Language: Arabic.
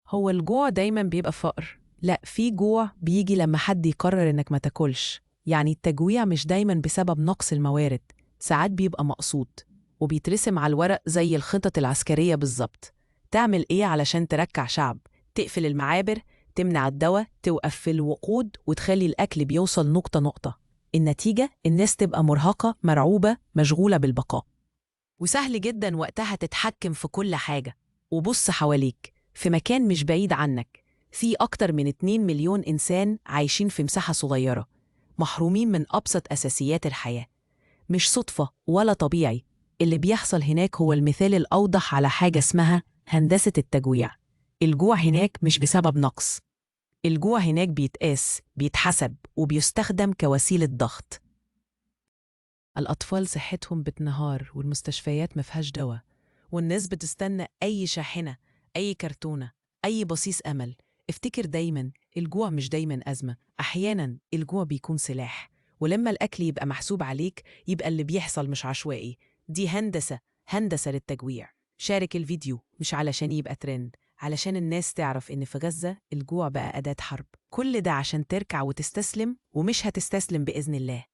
هو الجوع دايما بيبقى فقر؟ لا، في جوع بيجي لما حد يقرر إنك ما تاكلش. يعني التجويع مش دايما بسبب نقص الموارد، ساعات بيبقى مقصود وبيترسم على الورق زي الخطط العسكرية بالظبط. تعمل إيه علشان تركع شعب؟ تقفل المعابر، تمنع الدواء، توقف في الوقود وتخلي الأكل بيوصل نقطة نقطة. النتيجة الناس تبقى مرهقة، مرعوبة، مشغولة بالبقاء. وسهل جدا وقتها تتحكم في كل حاجة. وبص حواليك، في مكان مش بعيد عنك في أكتر من 2 مليون إنسان عايشين في مساحة صغيرة، محرومين من أبسط أساسيات الحياة. مش صدفة ولا طبيعي. اللي بيحصل هناك هو المثال الأوضح على حاجة اسمها هندسة التجويع. الجوع هناك مش بسبب نقص، الجوع هناك بيتقاس، بيتحسب، وبيستخدم كوسيلة ضغط. الأطفال صحتهم بتنهار والمستشفيات مفيهاش دواء، والناس بتستنى أي شاحنة، أي كرتونة، أي بصيص أمل. افتكر دايما، الجوع مش دايما أزمة، أحيانا الجوع بيكون سلاح. ولما الأكل يبقى محسوب عليك، يبقى اللي بيحصل مش عشوائي، دي هندسة، هندسة للتجويع. شارك الفيديو مش علشان يبقى ترند، علشان الناس تعرف إن في غزة الجوع بقى أداة حرب. كل ده عشان تركع وتستسلم، ومش هتستسلم بإذن الله.